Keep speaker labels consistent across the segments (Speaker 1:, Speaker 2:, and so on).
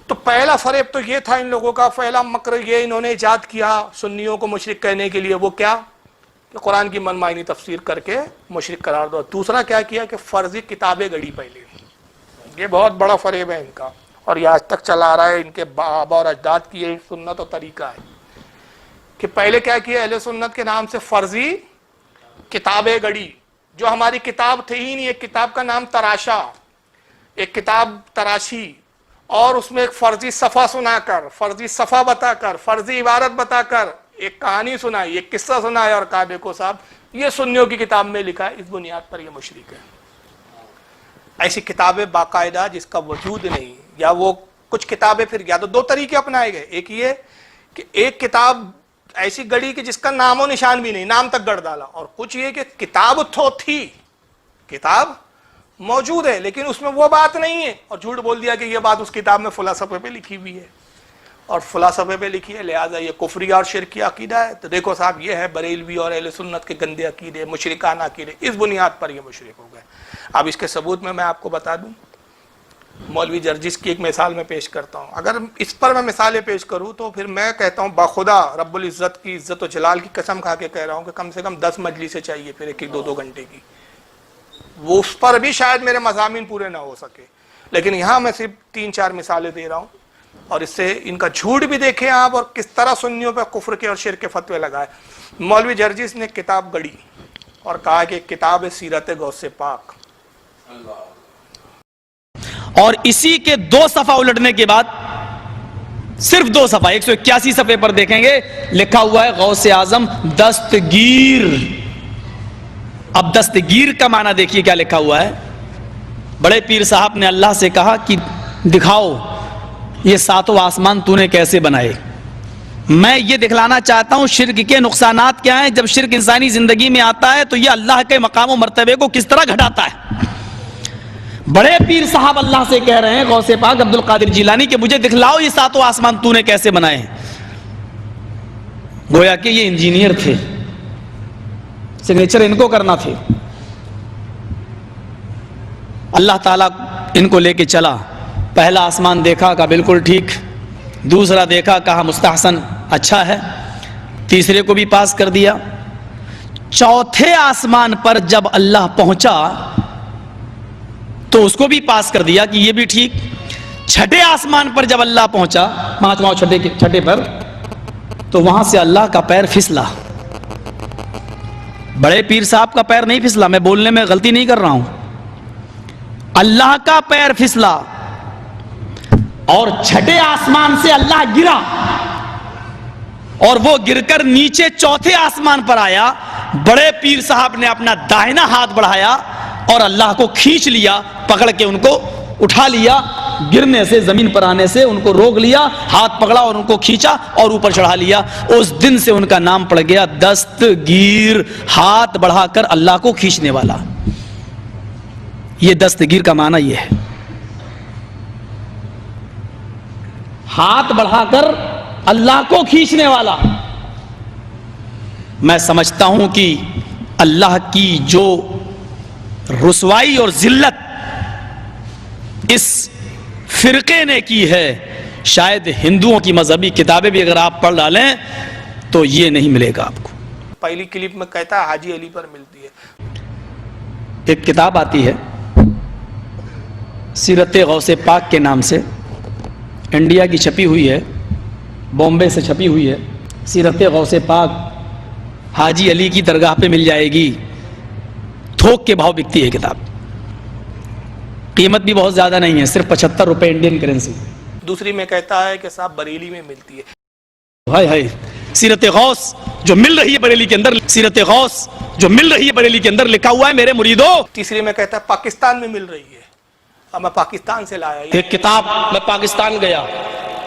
Speaker 1: تو پہلا فریب تو یہ تھا ان لوگوں کا، پہلا مکر یہ انہوں نے ایجاد کیا سنیوں کو مشرک کہنے کے لیے، وہ کیا کہ قرآن کی من معنی تفسیر کر کے مشرک قرار دو۔ دوسرا کیا کیا کہ فرضی کتابیں گڑی پہلے، یہ بہت بڑا فریب ہے ان کا، اور یہ آج تک چلا رہا ہے، ان کے آبا اور اجداد کی یہی سنت اور طریقہ ہے کہ پہلے کیا کیا اہل سنت کے نام سے فرضی کتابیں گڑی، جو ہماری کتاب تھی ہی نہیں، ایک کتاب کا نام تراشا، ایک کتاب تراشی، اور اس میں ایک فرضی صفحہ سنا کر، فرضی صفحہ بتا کر، فرضی عبارت بتا کر ایک کہانی سنائی، ایک قصہ سنایا، اور کہا دیکھو صاحب یہ سنیوں کی کتاب میں لکھا ہے، اس بنیاد پر یہ مشرک ہے۔ ایسی کتابیں باقاعدہ جس کا وجود نہیں، یا وہ کچھ کتابیں پھر یا تو دو طریقے اپنائے گئے، ایک یہ کہ ایک کتاب ایسی گڑی کہ جس کا نام و نشان بھی نہیں، نام تک گڑ ڈالا، اور کچھ یہ کہ کتاب تو تھی، کتاب موجود ہے لیکن اس میں وہ بات نہیں ہے، اور جھوٹ بول دیا کہ یہ بات اس کتاب میں فلاں صفحے پہ لکھی ہوئی ہے اور فلاں صفحے پہ لکھی ہے، لہٰذا یہ کفری اور شرکی عقیدہ ہے۔ تو دیکھو صاحب یہ ہے بریلوی اور اہل سنت کے گندے عقیدے، مشرکانہ عقیدے، اس بنیاد پر یہ مشرک ہو گئے۔ اب اس کے ثبوت میں آپ کو بتا دوں، مولوی جرجس کی ایک مثال میں پیش کرتا ہوں۔ اگر اس پر میں مثالیں پیش کروں تو پھر میں کہتا ہوں باخدا رب العزت کی عزت و جلال کی قسم کھا کے کہہ رہا ہوں کہ کم سے کم 10 مجلسیں چاہیے پھر ایک 2 گھنٹے کی، وہ اس پر بھی شاید میرے مضامین پورے نہ ہو سکے، لیکن یہاں میں صرف 3-4 مثالیں دے رہا ہوں، اور اس سے ان کا جھوٹ بھی دیکھیں آپ، اور کس طرح سنیوں پہ کفر کے اور شرک کے فتوے لگائے۔ مولوی جرجس نے کتاب گڑی اور کہا کہ کتاب سیرت غوث پاک،
Speaker 2: اور اسی کے 2 صفحہ الٹنے کے بعد، صرف 2 صفحہ 181 صفحے پر دیکھیں گے لکھا ہوا ہے غوث اعظم دستگیر۔ اب دستگیر کا معنی دیکھیے کیا لکھا ہوا ہے۔ بڑے پیر صاحب نے اللہ سے کہا کہ دکھاؤ یہ 7 آسمان تو نے کیسے بنائے، میں یہ دکھلانا چاہتا ہوں شرک کے نقصانات کیا ہیں، جب شرک انسانی زندگی میں آتا ہے تو یہ اللہ کے مقام و مرتبے کو کس طرح گھٹاتا ہے۔ بڑے پیر صاحب اللہ سے کہہ رہے ہیں غوث پاک عبد القادر جیلانی کہ مجھے دکھلاؤ یہ 7 آسمان تو نے کیسے بنائے ہیں۔ گویا کہ یہ انجینئر تھے، سگنیچر ان کو کرنا تھے۔ اللہ تعالیٰ ان کو لے کے چلا، پہلا آسمان دیکھا کہا بالکل ٹھیک، دوسرا دیکھا کہا مستحسن اچھا ہے، تیسرے کو بھی پاس کر دیا۔ چوتھے آسمان پر جب اللہ پہنچا تو اس کو بھی پاس کر دیا کہ یہ بھی ٹھیک۔ چھٹے آسمان پر جب اللہ پہنچا، 5واں چھٹے پر، تو وہاں سے اللہ کا پیر پھسلا۔ بڑے پیر صاحب کا پیر نہیں پھسلا، میں بولنے میں غلطی نہیں کر رہا ہوں، اللہ کا پیر پھسلا، اور چھٹے آسمان سے اللہ گرا، اور وہ گر کر نیچے چوتھے آسمان پر آیا۔ بڑے پیر صاحب نے اپنا دائنا ہاتھ بڑھایا اور اللہ کو کھینچ لیا، پکڑ کے ان کو اٹھا لیا، گرنے سے، زمین پر آنے سے ان کو روک لیا، ہاتھ پکڑا اور ان کو کھینچا اور اوپر چڑھا لیا۔ اس دن سے ان کا نام پڑ گیا دستگیر، ہاتھ بڑھا کر اللہ کو کھینچنے والا۔ یہ دستگیر کا معنی یہ ہے، ہاتھ بڑھا کر اللہ کو کھینچنے والا۔ میں سمجھتا ہوں کہ اللہ کی جو رسوائی اور ذلت اس فرقے نے کی ہے، شاید ہندوؤں کی مذہبی کتابیں بھی اگر آپ پڑھ ڈالیں تو یہ نہیں ملے گا آپ کو۔
Speaker 1: پہلی کلپ میں کہتا ہے حاجی علی پر ملتی ہے۔
Speaker 2: ایک کتاب آتی ہے سیرت غوث پاک کے نام سے، انڈیا کی چھپی ہوئی ہے، بامبے سے چھپی ہوئی ہے۔ سیرت غوث پاک حاجی علی کی درگاہ پہ مل جائے گی، تھوک کے بھاؤ بکتی ہے کتاب، قیمت بھی بہت زیادہ نہیں ہے، صرف 75 روپے انڈین کرنسی۔
Speaker 1: دوسری میں کہتا ہے کہ صاحب بریلی میں ملتی ہے۔
Speaker 2: ہائے ہائے، سیرت غوث جو مل رہی ہے بریلی کے اندر، سیرت غوث جو مل رہی ہے بریلی کے اندر، لکھا ہوا ہے میرے مریدو۔
Speaker 1: تیسری میں کہتا ہے پاکستان میں مل رہی ہے، اب میں پاکستان سے لایا
Speaker 3: ایک کتاب، میں پاکستان گیا،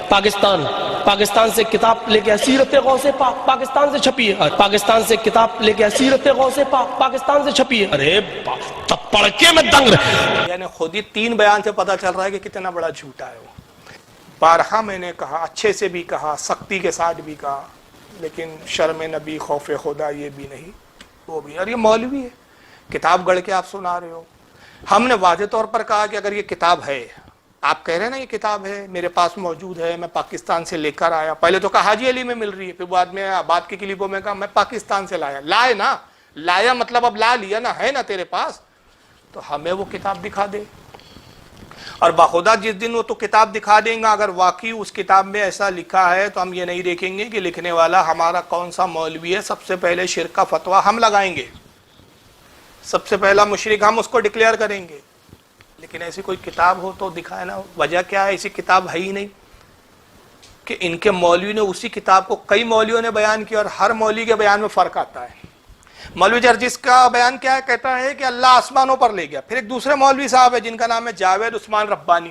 Speaker 3: پاکستان سے کتاب لے کے سیرت غوث پاک پاکستان سے چھپی ہے، پاکستان سے کتاب لے کے سیرت غوث پاک پاکستان سے چھپی ہے۔ ارے تب پڑھ کے میں دنگ رہا،
Speaker 1: یعنی خود ہی 3 بیان سے پتا چل رہا ہے کہ کتنا بڑا جھوٹا ہے وہ۔ بارہا میں نے کہا، اچھے سے بھی کہا، سختی کے ساتھ بھی کہا، لیکن شرم نبی خوف خدا یہ بھی نہیں وہ بھی، اور یہ مولوی ہے، کتاب گڑھ کے آپ سنا رہے ہو۔ ہم نے واضح طور پر کہا کہ اگر یہ کتاب ہے آپ کہہ رہے ہیں نا یہ کتاب ہے میرے پاس موجود ہے, میں پاکستان سے لے کر آیا. پہلے تو کہا حاجی علی میں مل رہی ہے, پھر بعد میں بعد کی کلپوں میں کہا میں پاکستان سے لایا. لائے نا, لایا مطلب اب لا لیا نا, ہے نا تیرے پاس, تو ہمیں وہ کتاب دکھا دے. اور باخدا جس دن وہ تو کتاب دکھا دیں گا, اگر واقعی اس کتاب میں ایسا لکھا ہے تو ہم یہ نہیں دیکھیں گے کہ لکھنے والا ہمارا کون سا مولوی ہے. سب سے پہلے شرک کا فتویٰ ہم لگائیں گے, سب سے پہلا مشرک ہم اس کو ڈکلیئر کریں گے. لیکن ایسی کوئی کتاب ہو تو دکھائے نا. وجہ کیا ہے, ایسی کتاب ہے ہی نہیں کہ ان کے مولوی نے اسی کتاب کو کئی مولویوں نے بیان کیا, اور ہر مولوی کے بیان میں فرق آتا ہے. مولوی جرجس کا بیان کیا ہے, کہتا ہے کہ اللہ آسمانوں پر لے گیا. پھر ایک دوسرے مولوی صاحب ہے جن کا نام ہے جاوید عثمان ربانی,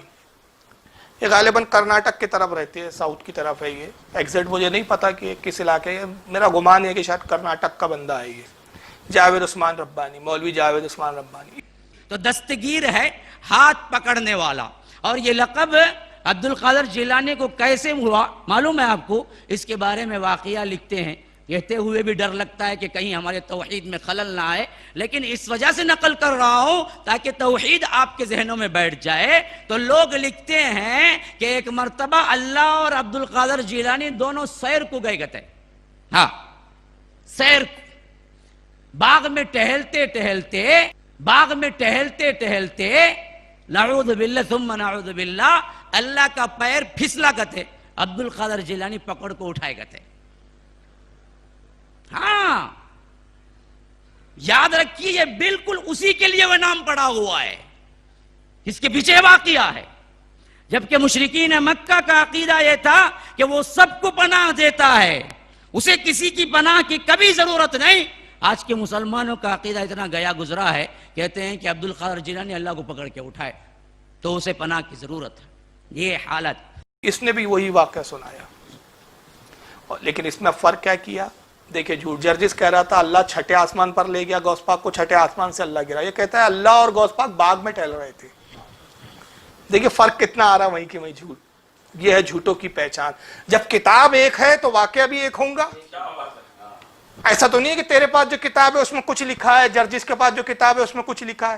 Speaker 1: یہ غالباً کرناٹک کی طرف رہتے ہیں, ساؤتھ کی طرف ہے. یہ ایگزیکٹ مجھے نہیں پتا کہ کس علاقے ہے, میرا گمان ہے کہ شاید کرناٹک کا بندہ ہے یہ جاوید عثمان ربانی, مولوی جاوید عثمان ربانی.
Speaker 2: تو دستگیر ہے ہاتھ پکڑنے والا. اور یہ لقب عبد القادر جیلانی کو کیسے ہوا معلوم ہے آپ کو؟ اس کے بارے میں واقعہ لکھتے ہیں, کہتے ہوئے بھی ڈر لگتا ہے کہ کہیں ہمارے توحید میں خلل نہ آئے, لیکن اس وجہ سے نقل کر رہا ہوں تاکہ توحید آپ کے ذہنوں میں بیٹھ جائے. تو لوگ لکھتے ہیں کہ ایک مرتبہ اللہ اور عبد القادر جیلانی دونوں سیر کو گئے تھے. ہاں, سیر باغ میں ٹہلتے ٹہلتے نعوذ باللہ ثم نعوذ باللہ اللہ کا پیر پھسلا گتے, عبد القادر جیلانی پکڑ کو اٹھائے گتے. ہاں یاد رکھیے, یہ بالکل اسی کے لیے وہ نام پڑا ہوا ہے, اس کے پیچھے واقعہ ہے. جبکہ مشرکین مکہ کا عقیدہ یہ تھا کہ وہ سب کو پناہ دیتا ہے, اسے کسی کی پناہ کی کبھی ضرورت نہیں. آج کے مسلمانوں کا عقیدہ اتنا گیا گزرا ہے, کہتے ہیں کہ عبد القادر جیلانی اللہ کو پکڑ کے اٹھائے تو اسے پناہ کی ضرورت ہے. یہ حالت,
Speaker 1: اس نے بھی وہی واقعہ سنایا, لیکن اس میں فرق کیا کیا دیکھیں. جھوٹ جرجس کہہ رہا تھا اللہ چھٹے آسمان پر لے گیا, غوث پاک کو چھٹے آسمان سے اللہ گرا. یہ کہتا ہے اللہ اور غوث پاک باغ میں ٹہل رہے تھے. دیکھیں فرق کتنا آ رہا وہیں کی وہیں جھوٹ. یہ ہے جھوٹوں کی پہچان. جب کتاب ایک ہے تو واقعہ بھی ایک ہوں گا. ایسا تو نہیں ہے کہ تیرے پاس جو کتاب ہے اس میں کچھ لکھا ہے, جرجس کے پاس جو کتاب ہے اس میں کچھ لکھا ہے.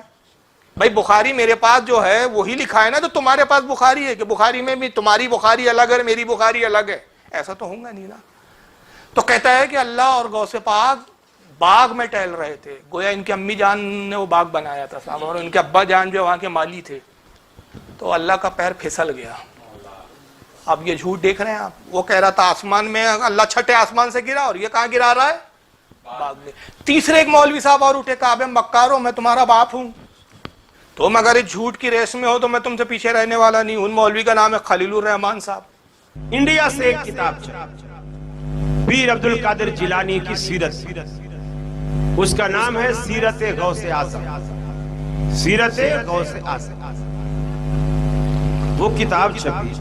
Speaker 1: بھائی بخاری میرے پاس جو ہے وہی لکھا ہے نا, تو تمہارے پاس بخاری ہے کہ بخاری میں بھی تمہاری بخاری الگ ہے میری بخاری الگ ہے, ایسا تو ہوگا نہیں نا. تو کہتا ہے کہ اللہ اور غوث پاک باغ میں ٹہل رہے تھے, گویا ان کی امی جان نے وہ باغ بنایا تھا صاحب, اور ان کے ابا جان جو وہاں کے مالی تھے, تو اللہ کا پیر پھسل گیا. اب یہ جھوٹ دیکھ رہے ہیں آپ, وہ کہہ رہا تھا آسمان میں اللہ چھٹے آسمان سے گرا, اور یہ کہاں گرا رہا ہے, باغ میں. تیسرے ایک مولوی صاحب اور اٹھے, کہا مکارو میں تمہارا باپ ہوں, تم اگر اس جھوٹ کی ریس میں ہو تو میں تم سے پیچھے رہنے والا نہیں ہوں. ان مولوی کا نام ہے خلیل الرحمان صاحب.
Speaker 4: انڈیا سے ایک کتاب چلی پیر عبد القادر جیلانی کی سیرت, اس کا نام ہے سیرت غوث اعظم. سیرت غوث اعظم وہ کتاب چھپی,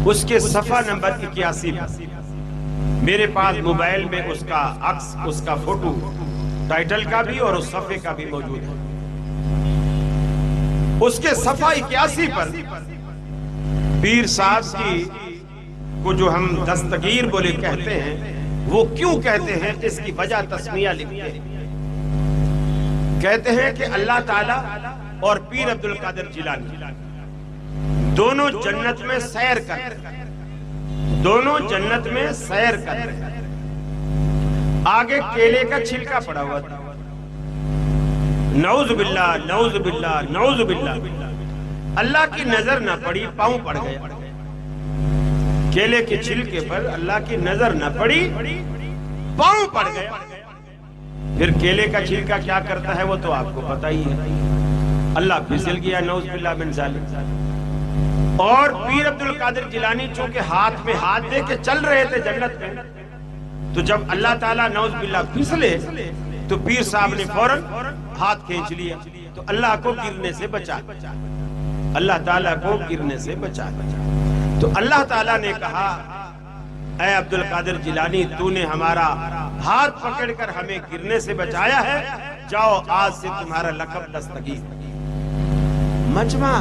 Speaker 4: اس کے صفحہ نمبر 81 میرے پاس موبائل میں اس کا عکس, اس کا فوٹو, ٹائٹل کا بھی اور اس صفحے کا بھی موجود ہے. اس کے صفحہ 81 پر پیر صاحب کی کو جو ہم دستگیر بولے کہتے ہیں, وہ کیوں کہتے ہیں اس کی وجہ تسمیہ لکھتے ہیں. کہتے ہیں کہ اللہ تعالیٰ اور پیر عبد القادر جیلانی دونوں جنت میں سیر کرتے ہیں, دونوں جنت میں سیر کرتے ہیں. آگے کیلے کا چھلکا پڑا ہوا تھا, نعوذ باللہ نعوذ باللہ نعوذ باللہ, اللہ کی نظر نہ پڑی, پاؤں پڑ گیا. کیلے کے چھلکے پر اللہ کی نظر نہ پڑی, پاؤں پڑ گیا. پھر کیلے کا چھلکا کیا کرتا ہے وہ تو آپ کو پتہ ہی ہے, اللہ پھسل گیا, نعوذ باللہ من ذالک. اور پیر عبد القادر جیلانی چونکہ ہاتھ میں ہاتھ دے کے چل رہے تھے جنت میں, تو جب اللہ تعالیٰ نعوذ باللہ پھسلے تو پیر صاحب نے فوراً ہاتھ کھینچ لیا, تو اللہ کو گرنے سے بچا, اللہ تعالیٰ کو گرنے سے بچا. تو اللہ تعالیٰ نے کہا اے عبد القادر جیلانی, تو نے ہمارا ہاتھ پکڑ کر ہمیں گرنے سے بچایا ہے, جاؤ آج سے تمہارا لقب دستگیر. مجمع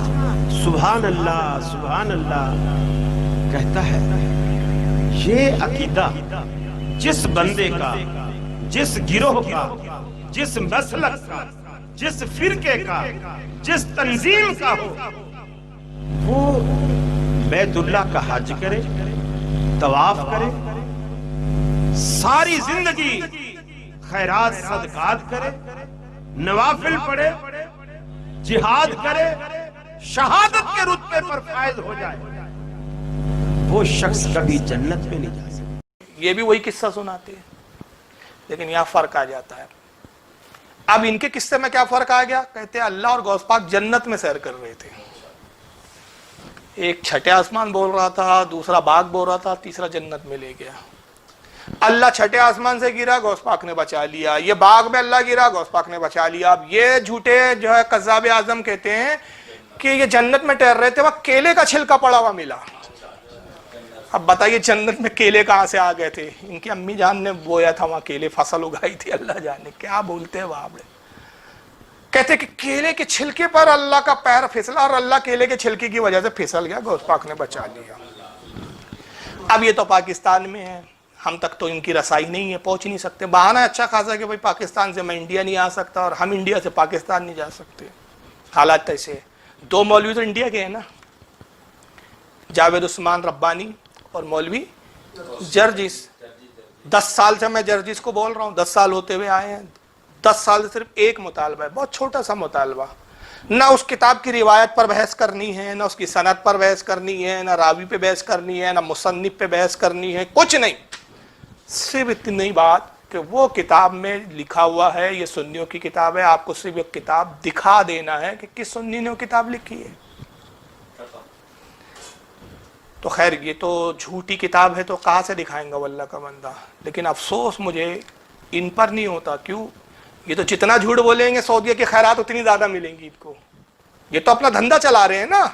Speaker 4: سبحان اللہ سبحان اللہ کہتا ہے. یہ عقیدہ جس بندے کا, جس گروہ کا, جس مسلک کا, جس فرقے کا, جس تنظیم کا ہو, وہ بیت اللہ کا حج کرے، طواف کرے، ساری زندگی خیرات صدقات کرے، نوافل پڑھے، جہاد کرے، شہادت کے رتبے پر فائز ہو جائے، وہ شخص کبھی جنت میں نہیں جا سکتا۔
Speaker 1: یہ بھی وہی قصہ سناتے ہیں، لیکن یہاں فرق آ جاتا ہے۔ اب ان کے قصے میں کیا فرق آ گیا؟ کہتے ہیں اللہ اور غوث پاک جنت میں سیر کر رہے تھے، ایک چھٹے آسمان بول رہا تھا، دوسرا باغ بول رہا تھا، تیسرا جنت میں لے گیا۔ اللہ چھٹے آسمان سے گرا، غوث پاک نے بچا لیا، یہ باغ میں اللہ گرا، غوث پاک نے بچا لیا۔ اب یہ جھوٹے جو ہے قذاب اعظم کہتے ہیں کہ یہ جنت میں ٹہر رہے تھے، وہ کیلے کا چھلکا پڑا ہوا ملا۔ اب بتائیے جنت میں کیلے کہاں سے آ گئے تھے؟ ان کی امی جان نے بویا تھا وہاں، کیلے فصل اگائی تھی، اللہ جانے کیا بولتے ہیں وہاں بڑے۔ کہتے کہ کیلے کے چھلکے پر اللہ کا پیر پھسلا اور اللہ کیلے کے چھلکے کی وجہ سے پھسل گیا، غوث پاک نے بچا لیا۔ اب یہ تو پاکستان میں ہے، ہم تک تو ان کی رسائی نہیں ہے، پہنچ نہیں سکتے۔ بہانہ اچھا خاصا کہ بھائی پاکستان سے میں انڈیا نہیں آ سکتا اور ہم انڈیا سے پاکستان نہیں جا سکتے، حالات ایسے۔ دو مولوی تو انڈیا کے ہیں نا، جاوید عثمان ربانی اور مولوی جرجس۔ 10 سال سے میں جرجس کو بول رہا ہوں، 10 سال ہوتے ہوئے آئے ہیں، 10 سال سے صرف ایک مطالبہ ہے، بہت چھوٹا سا مطالبہ، نہ اس کتاب کی روایت پر بحث کرنی ہے، نہ اس کی سند پر بحث کرنی ہے، نہ راوی پہ بحث کرنی ہے، نہ مصنف پہ بحث کرنی ہے، کچھ نہیں، صرف اتنی بات کہ وہ کتاب میں لکھا ہوا ہے، یہ سنیوں کی کتاب ہے، آپ کو صرف ایک کتاب دکھا دینا ہے کہ کس سنی نے وہ کتاب لکھی ہے۔ تو خیر یہ تو جھوٹی کتاب ہے تو کہاں سے دکھائیں گا وہ اللہ کا بندہ، لیکن افسوس مجھے ان پر نہیں ہوتا۔ کیوں؟ یہ تو جتنا جھوٹ بولیں گے سعودیہ کی خیرات اتنی زیادہ ملیں گی ان کو، یہ تو اپنا دھندا چلا رہے ہیں نا،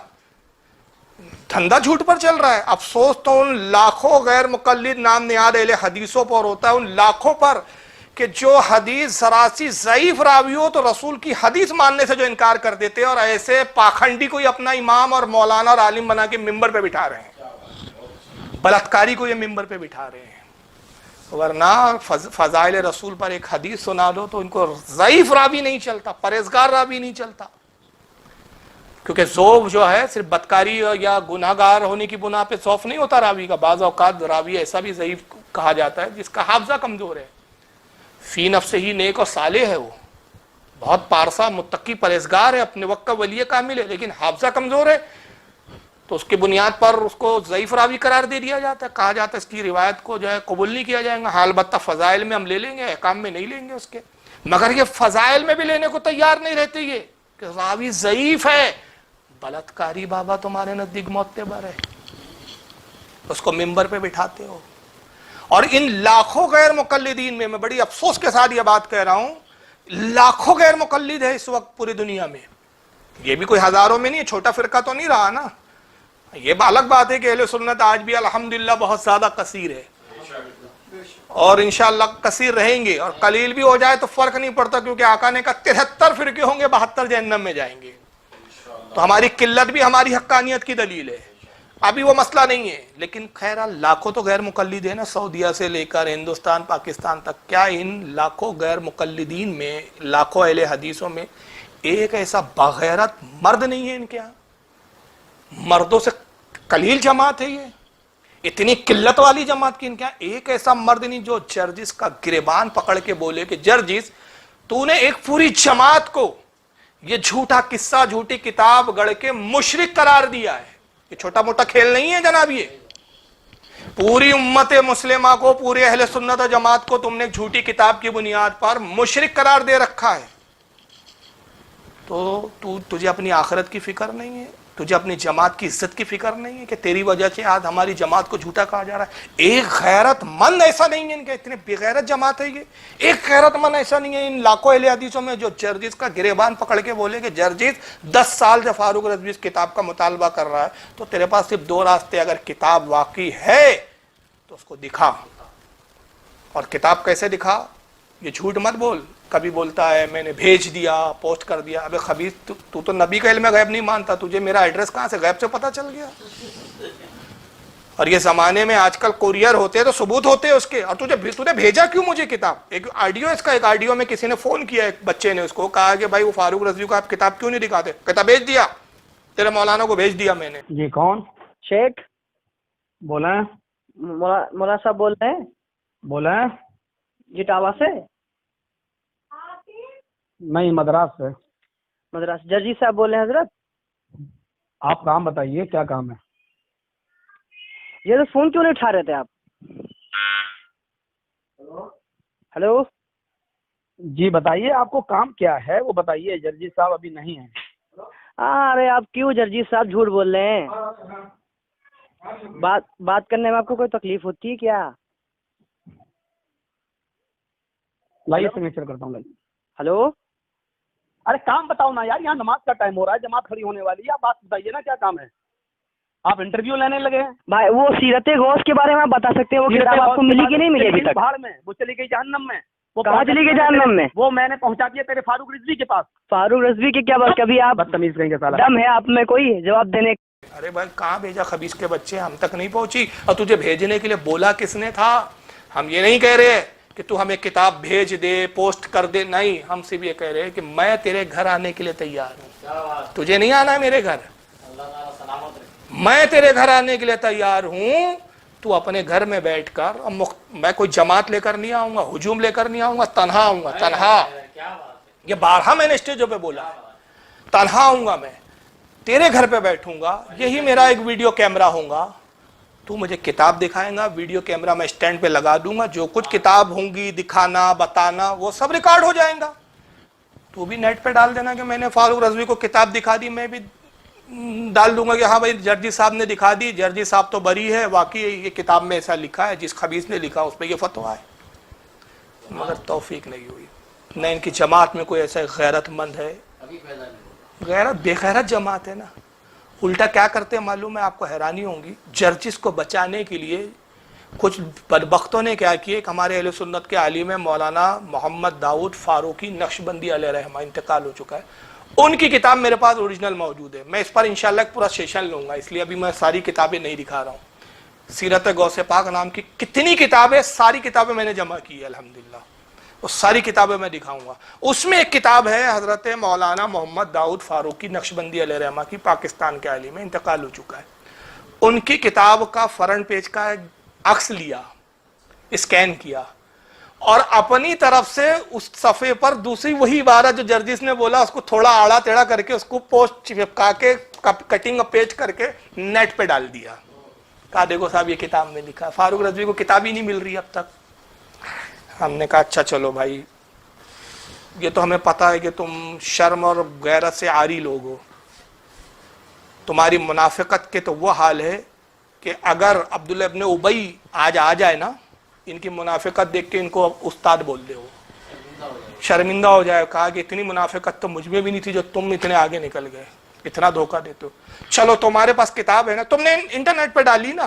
Speaker 1: دھندا جھوٹ پر چل رہا ہے۔ افسوس تو ان لاکھوں غیر مقلد نام نہاد اہل حدیثوں پر ہوتا ہے، ان لاکھوں پر کہ جو حدیث ذرا سی ضعیف راوی ہو تو رسول کی حدیث ماننے سے جو انکار کر دیتے ہیں، اور ایسے پاکھنڈی کو یہ اپنا امام اور مولانا اور عالم بنا کے ممبر پہ بٹھا رہے ہیں، بلاتکاری کو یہ ممبر پہ بٹھا رہے ہیں۔ ورنہ فضائل رسول پر ایک حدیث سنا دو تو ان کو ضعیف راوی نہیں چلتا، پرہیزگار راوی نہیں چلتا، کیونکہ ذوف جو ہے صرف بدکاری یا گناہگار ہونے کی بنا پہ ذوف نہیں ہوتا راوی کا، بعض اوقات راوی ایسا بھی ضعیف کہا جاتا ہے جس کا حافظہ کمزور ہے، فی نفس ہی نیک اور صالح ہے، وہ بہت پارسا متقی پرہیزگار ہے، اپنے وقت کا ولی کامل ہے، لیکن حافظہ کمزور ہے، تو اس کی بنیاد پر اس کو ضعیف راوی قرار دے دیا جاتا ہے، کہا جاتا ہے اس کی روایت کو جو ہے قبول نہیں کیا جائے گا۔ حال البتہ فضائل میں ہم لے لیں گے، احکام میں نہیں لیں گے اس کے، مگر یہ فضائل میں بھی لینے کو تیار نہیں رہتے، یہ کہ راوی ضعیف ہے، بلاتکاری بابا تمہارے نزدیک معتبر ہے، اس کو ممبر پہ بٹھاتے ہو۔ اور ان لاکھوں غیر مقلدین میں بڑی افسوس کے ساتھ یہ بات کہہ رہا ہوں، لاکھوں غیر مقلد ہے اس وقت پوری دنیا میں، یہ بھی کوئی ہزاروں میں نہیں ہے، چھوٹا فرقہ تو نہیں رہا نا۔ یہ الگ بات ہے کہ اہل سنت آج بھی الحمدللہ بہت زیادہ کثیر ہے، اور انشاءاللہ کثیر رہیں گے، اور قلیل بھی ہو جائے تو فرق نہیں پڑتا، کیونکہ آقا نے کہا 73 فرقے ہوں گے، 72 جہنم میں جائیں گے، تو ہماری قلت بھی ہماری حقانیت کی دلیل ہے، ابھی وہ مسئلہ نہیں ہے۔ لیکن خیر لاکھوں تو غیر مقلد ہیں نا، سعودیہ سے لے کر ہندوستان پاکستان تک، کیا ان لاکھوں غیر مقلدین میں، لاکھوں اہل حدیثوں میں ایک ایسا بغیرت مرد نہیں ہے ان کے یہاں؟ مردوں سے قلیل جماعت ہے یہ، اتنی قلت والی جماعت کی ان کے یہاں ایک ایسا مرد نہیں جو جرجس کا گریبان پکڑ کے بولے کہ جرجس تو نے ایک پوری جماعت کو یہ جھوٹا قصہ، جھوٹی کتاب گڑھ کے مشرک قرار دیا ہے۔ یہ چھوٹا موٹا کھیل نہیں ہے جناب، یہ پوری امت مسلمہ کو، پورے اہل سنت و جماعت کو تم نے ایک جھوٹی کتاب کی بنیاد پر مشرک قرار دے رکھا ہے، تو تجھے اپنی آخرت کی فکر نہیں ہے، تجھے اپنی جماعت کی عزت کی فکر نہیں ہے کہ تیری وجہ سے آج ہماری جماعت کو جھوٹا کہا جا رہا ہے۔ ایک غیرت مند ایسا نہیں ہے ان کے، اتنے بغیرت جماعت ہے یہ، ایک غیرت مند ایسا نہیں ہے ان لاکھوں اہل حدیثوں میں جو جرجس کا گریبان پکڑ کے بولے کہ جرجس 10 سال سے فاروق رضوی اس کتاب کا مطالبہ کر رہا ہے، تو تیرے پاس صرف 2 راستے، اگر کتاب واقعی ہے تو اس کو دکھا، اور کتاب کیسے دکھا، یہ جھوٹ مت بول۔ کبھی بولتا ہے میں نے بھیج دیا، پوسٹ کر دیا، ابے خبیث تو نبی کا علم غیب نہیں مانتا، تجھے میرا ایڈریس کہاں سے غیب سے پتہ چل گیا؟ اور یہ زمانے میں آج کل کوریئر ہوتے ہیں تو ثبوت ہوتے ہیں اس کے، اور تجھے بھیجا کیوں مجھے کتاب؟ ایک آڈیو اس کا، ایک آڈیو میں کسی نے فون کیا، ایک بچے نے اس کو کہا کہ بھائی وہ فاروق رضوی کو آپ کتاب کیوں نہیں دکھاتے؟ کہتا بھیج دیا، تیرے مولانا کو بھیج دیا میں نے.
Speaker 5: جی کون؟
Speaker 6: شیخ
Speaker 5: بولیں.
Speaker 6: مولانا صاحب بول رہے ہیں
Speaker 5: بولیں.
Speaker 6: جی ٹاوا سے
Speaker 5: نہیں مدراس سے.
Speaker 6: مدراس جرجی صاحب بول رہے ہیں حضرت.
Speaker 5: آپ کام بتائیے کیا کام ہے؟
Speaker 6: یہ تو فون کیوں نہیں اٹھا رہے تھے آپ؟ ہلو
Speaker 5: جی بتائیے آپ کو کام کیا ہے وہ بتائیے. جرجی صاحب ابھی نہیں ہیں.
Speaker 6: ہاں ارے آپ کیوں جرجی صاحب جھوٹ بول رہے ہیں؟ بات کرنے میں آپ کو کوئی تکلیف ہوتی ہے کیا؟
Speaker 5: لائیے سگنیچر کرتا ہوں. لائیے.
Speaker 6: ہلو
Speaker 5: ارے کام بتاؤ نا یار, یہاں نماز کا ٹائم ہو رہا ہے, جماعت کھڑی ہونے والی ہے. آپ بات بتائیے نا کیا کام ہے. آپ انٹرویو لینے لگے ہیں
Speaker 6: بھائی, وہ سیرت غوث کے بارے میں آپ بتا سکتے ہیں, وہ کتاب آپ کو ملی کہ نہیں ملی ابھی تک؟
Speaker 5: بہار میں وہ چلی گئی جہنم میں. وہ
Speaker 6: کہاں چلی گئی جہنم میں؟
Speaker 5: وہ میں نے پہنچا دیا تیرے فاروق رضوی کے پاس.
Speaker 6: فاروق رضوی کے کیا بات, کبھی آپ
Speaker 5: بدتمیز کہیں گے سالہ.
Speaker 6: دم ہے آپ میں کوئی جواب دینے؟
Speaker 1: ارے بھائی کہاں بھیجا خبیث کے بچے, ہم تک نہیں پہنچی. اور تجھے بھیجنے کے لیے بولا کس نے تھا؟ ہم یہ نہیں کہہ رہے کہ تو ہمیں کتاب بھیج دے, پوسٹ کر دے, نہیں, ہم صرف یہ کہہ رہے ہیں کہ میں تیرے گھر آنے کے لیے تیار ہوں. تجھے نہیں آنا ہے میرے گھر, میں تیرے گھر آنے کے لیے تیار ہوں. تو اپنے گھر میں بیٹھ کر, میں کوئی جماعت لے کر نہیں آؤں گا, ہجوم لے کر نہیں آؤں گا, تنہا آؤں گا. تنہا, یہ بارہا میں نے اسٹیجوں پہ بولا ہے, تنہا آؤں گا میں, تیرے گھر پہ بیٹھوں گا, یہی میرا ایک ویڈیو کیمرہ ہوں گا. تو مجھے کتاب دکھائیں گا, ویڈیو کیمرہ میں اسٹینڈ پہ لگا دوں گا, جو کچھ کتاب ہوں گی دکھانا بتانا وہ سب ریکارڈ ہو جائیں گا. تو بھی نیٹ پہ ڈال دینا کہ میں نے فاروق رضوی کو کتاب دکھا دی. میں بھی ڈال دوں گا کہ ہاں بھائی جرجی صاحب نے دکھا دی, جرجی صاحب تو بری ہے, واقعی یہ کتاب میں ایسا لکھا ہے, جس خبیث نے لکھا اس پہ یہ فتویٰ ہے. مگر توفیق نہیں ہوئی. نہ ان کی جماعت میں کوئی ایسا غیرت مند ہے. غیرت بے غیرت جماعت ہے نا. الٹا کیا کرتے ہیں معلوم ہے آپ کو, حیرانی ہوں گی. جرجس کو بچانے کے لیے کچھ بدبختوں نے کیا کیا, کہ ہمارے اہل سنت کے عالم مولانا محمد داؤد فاروقی نقشبندی علیہ رحمہ, انتقال ہو چکا ہے, ان کی کتاب میرے پاس اوریجنل موجود ہے. میں اس پر انشاءاللہ ایک پورا سیشن لوں گا, اس لیے ابھی میں ساری کتابیں نہیں دکھا رہا ہوں. سیرت غوث پاک نام کی کتنی کتابیں, ساری کتابیں میں نے جمع کی ہے الحمدللہ, وہ ساری کتابیں میں دکھاؤں گا. اس میں ایک کتاب ہے حضرت مولانا محمد داؤد فاروقی نقشبندی علیہ رحمہ کی, پاکستان کے عالم, انتقال ہو چکا ہے. ان کی کتاب کا فرنٹ پیج کا عکس لیا, اسکین کیا, اور اپنی طرف سے اس صفحے پر دوسری وہی عبارت جو جرجس نے بولا اس کو تھوڑا آڑا ٹیڑھا کر کے اس کو پوسٹ چپکا کے کٹنگ پیسٹ کر کے نیٹ پہ ڈال دیا. کہا دیکھو صاحب یہ کتاب میں لکھا. فاروق رضوی کو کتاب ہی نہیں مل رہی اب تک. ہم نے کہا اچھا چلو بھائی, یہ تو ہمیں پتا ہے کہ تم شرم اور غیرت سے عاری لوگ ہو, تمہاری منافقت کے تو وہ حال ہے کہ اگر عبداللہ ابن ابی آج آ جائے نا, ان کی منافقت دیکھ کے ان کو استاد بول دے, وہ شرمندہ ہو جائے. کہا کہ اتنی منافقت تو مجھ میں بھی نہیں تھی جو تم اتنے آگے نکل گئے, اتنا دھوکہ دیتے ہو. چلو تمہارے پاس کتاب ہے نا, تم نے انٹرنیٹ پہ ڈالی نا,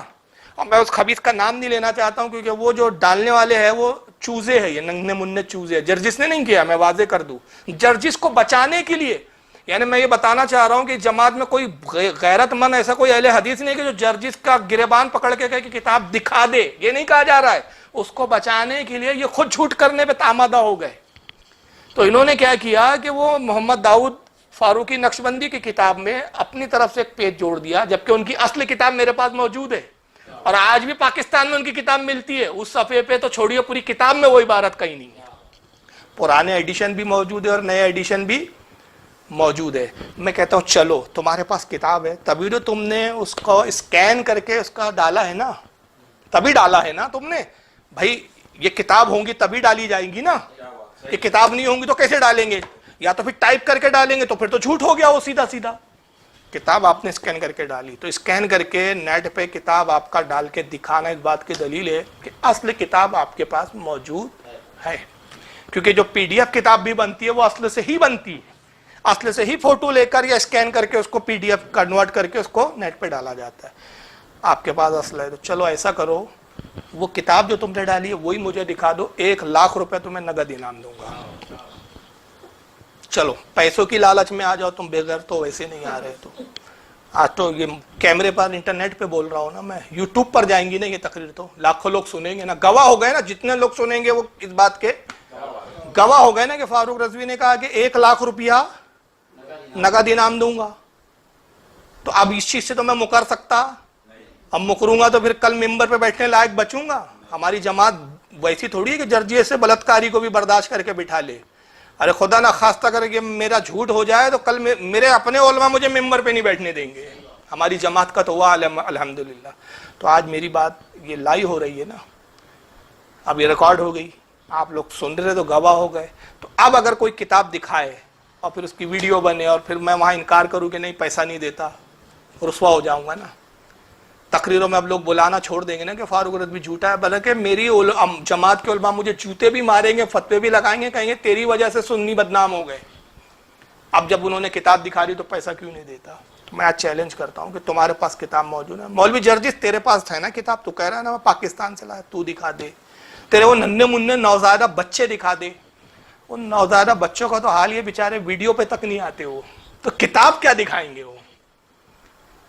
Speaker 1: اور میں اس خبیث کا نام نہیں لینا چاہتا ہوں کیونکہ وہ جو ڈالنے والے ہیں وہ چوزے ہیں, یہ ننگنے مننے چوزے ہیں. جرجس نے نہیں کیا, میں واضح کر دوں. جرجس کو بچانے کے لیے, یعنی میں یہ بتانا چاہ رہا ہوں کہ جماعت میں کوئی غیرت مند ایسا کوئی اہل حدیث نہیں کہ جو جرجس کا گریبان پکڑ کے کہے کہ کتاب دکھا دے, یہ نہیں کہا جا رہا ہے. اس کو بچانے کے لیے یہ خود جھوٹ کرنے پہ آمادہ ہو گئے. تو انہوں نے کیا کیا کہ وہ محمد داؤد فاروقی نقشبندی کی کتاب میں اپنی طرف سے ایک پیج جوڑ دیا, جبکہ ان کی اصل کتاب میرے پاس موجود ہے, اور آج بھی پاکستان میں ان کی کتاب ملتی ہے. اس صفحے پہ تو چھوڑیے, پوری کتاب میں وہ عبارت کہیں نہیں ہے. پرانے ایڈیشن بھی موجود ہے اور نئے ایڈیشن بھی موجود ہے. میں کہتا ہوں چلو تمہارے پاس کتاب ہے, تبھی تو تم نے اس کو اسکین کر کے اس کا ڈالا ہے نا, تبھی ڈالا ہے نا تم نے. بھائی یہ کتاب ہوں گی تبھی ڈالی جائیں گی نا, یہ کتاب نہیں ہوں گی تو کیسے ڈالیں گے؟ یا تو پھر ٹائپ کر کے ڈالیں گے, تو پھر تو جھوٹ ہو گیا وہ سیدھا سیدھا. کتاب آپ نے اسکین کر کے ڈالی, تو اسکین کر کے نیٹ پہ کتاب آپ کا ڈال کے دکھانا اس بات کی دلیل ہے کہ اصل کتاب آپ کے پاس موجود ہے. کیونکہ جو پی ڈی ایف کتاب بھی بنتی ہے وہ اصل سے ہی بنتی ہے, اصل سے ہی فوٹو لے کر یا اسکین کر کے اس کو پی ڈی ایف کنورٹ کر کے اس کو نیٹ پہ ڈالا جاتا ہے. آپ کے پاس اصل ہے تو چلو ایسا کرو, وہ کتاب جو تم نے ڈالی ہے وہی مجھے دکھا دو, 1,00,000 روپے تمہیں نقد انعام دوں گا. چلو پیسوں کی لالچ میں آ جاؤ تم, بغیر تو ویسے نہیں آ رہے. تو آج تو یہ کیمرے پر انٹرنیٹ پہ بول رہا ہوں نا میں, یوٹیوب پر جائیں گی نا یہ تقریر تو لاکھوں لوگ سنیں گے نا, گواہ ہو گئے نا, جتنے لوگ سنیں گے وہ اس بات کے گواہ ہو گئے نا کہ فاروق رضوی نے کہا کہ 1,00,000 روپیہ نقد انعام دوں گا. تو اب اس چیز سے تو میں مکر سکتا؟ اب مکروں گا تو پھر کل ممبر پہ بیٹھنے لائق بچوں گا؟ ہماری جماعت ویسی تھوڑی ہے کہ جرجیے سے بلاتکاری کو بھی برداشت کر کے بٹھا لے. ارے خدا نہ خواستہ کر کے میرا جھوٹ ہو جائے تو کل میرے اپنے علماء مجھے ممبر پہ نہیں بیٹھنے دیں گے. ہماری جماعت کا تو ہوا الحمدللہ. تو آج میری بات یہ لائی ہو رہی ہے نا, اب یہ ریکارڈ ہو گئی, آپ لوگ سن رہے تو گواہ ہو گئے. تو اب اگر کوئی کتاب دکھائے اور پھر اس کی ویڈیو بنے اور پھر میں وہاں انکار کروں کہ نہیں پیسہ نہیں دیتا, رسوا ہو جاؤں گا نا. تقریروں میں اب لوگ بلانا چھوڑ دیں گے نا کہ فاروق رضوی جھوٹا ہے, بلکہ میری جماعت کے علماء مجھے جوتے بھی ماریں گے, فتوے بھی لگائیں گے, کہیں گے تیری وجہ سے سنی بدنام ہو گئے. اب جب انہوں نے کتاب دکھا دی تو پیسہ کیوں نہیں دیتا؟ تو میں آج چیلنج کرتا ہوں کہ تمہارے پاس کتاب موجود ہے. مولوی جرجس تیرے پاس ہے نا کتاب, تو کہہ رہا ہے نا میں پاکستان سے لایا, تو دکھا دے. تیرے وہ ننھے منھے نوزائیدہ بچے دکھا دے. ان نوزائیدہ بچوں کا تو حال یہ بیچارے ویڈیو پہ تک نہیں آتے, وہ تو کتاب کیا دکھائیں گے؟ وہ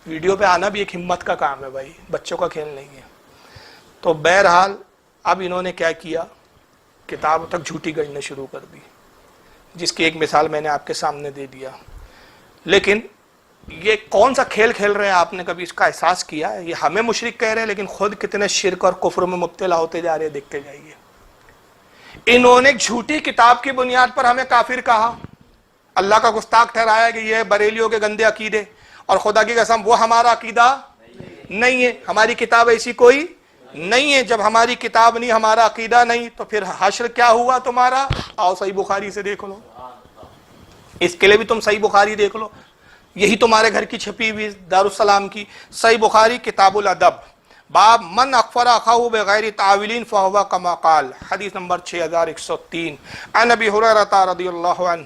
Speaker 1: ویڈیو پہ آنا بھی ایک ہمت کا کام ہے بھائی, بچوں کا کھیل نہیں ہے. تو بہرحال اب انہوں نے کیا کیا, کتاب تک جھوٹی گڑھنا شروع کر دی, جس کی ایک مثال میں نے آپ کے سامنے دے دیا. لیکن یہ کون سا کھیل کھیل رہے ہیں, آپ نے کبھی اس کا احساس کیا ہے؟ یہ ہمیں مشرک کہہ رہے ہیں لیکن خود کتنے شرک اور کفر میں مبتلا ہوتے جا رہے ہیں, دیکھتے جائیے. انہوں نے جھوٹی کتاب کی بنیاد پر ہمیں کافر کہا, اللہ کا گستاخ ٹھہرایا کہ یہ بریلیوں کے گندے عقیدے, اور خدا کی قسم وہ ہمارا عقیدہ نہیں ہے, ہماری کتاب ایسی کوئی نہیں ہے. جب ہماری کتاب نہیں, ہمارا عقیدہ نہیں, تو پھر حشر کیا ہوا تمہارا؟ آؤ صحیح بخاری سے دیکھ لو, اس کے لیے بھی تم صحیح بخاری دیکھ لو, یہی تمہارے گھر کی چھپی ہوئی دارالسلام کی صحیح بخاری کتاب الادب, باب من اخفر اخاہ بغیر تعویل فہو کما قال, حدیث نمبر 6103. عن ابی ہریرہ رضی اللہ عنہ,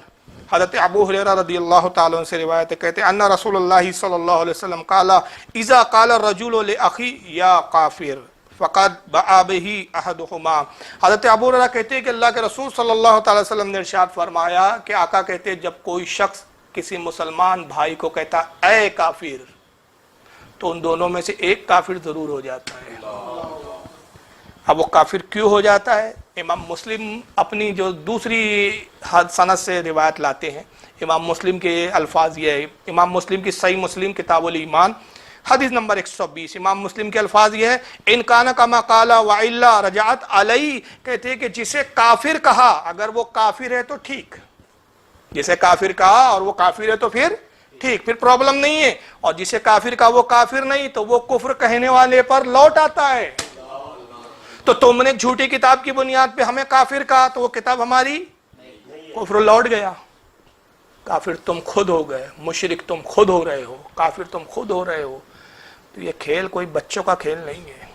Speaker 1: حضرت ابو ہریرہ رضی اللہ تعالیٰ عنہ سے روایت ہے, کہتے ہیں ان رسول اللہ صلی اللہ علیہ وسلم قال اذا قال الرجل لاخی یا کافر فقد باء به احدهما. حضرت ابو ہریرہ کہتے ہیں کہ اللہ کے رسول صلی اللہ تعالی وسلم نے ارشاد فرمایا کہ آقا کہتے ہیں جب کوئی شخص کسی مسلمان بھائی کو کہتا اے کافر, تو ان دونوں میں سے ایک کافر ضرور ہو جاتا ہے. اب وہ کافر کیوں ہو جاتا ہے؟ امام مسلم اپنی جو دوسری سند سے روایت لاتے ہیں, امام مسلم کے الفاظ یہ ہے, امام مسلم کی صحیح مسلم کتاب الایمان حدیث نمبر 120, امام مسلم کے الفاظ یہ ہے ان کان کما قال والا رجعت علی, کہتے ہیں کہ جسے کافر کہا اگر وہ کافر ہے تو ٹھیک, جسے کافر کہا اور وہ کافر ہے تو پھر ٹھیک, پھر پرابلم نہیں ہے, اور جسے کافر کہا وہ کافر نہیں تو وہ کفر کہنے والے پر لوٹ آتا ہے. تو تم نے جھوٹی کتاب کی بنیاد پہ ہمیں کافر کہا تو وہ کتاب ہماری, کفر لوٹ گیا. کافر تم خود ہو گئے, مشرک تم خود ہو رہے ہو, کافر تم خود ہو رہے ہو. تو یہ کھیل کوئی بچوں کا کھیل نہیں ہے.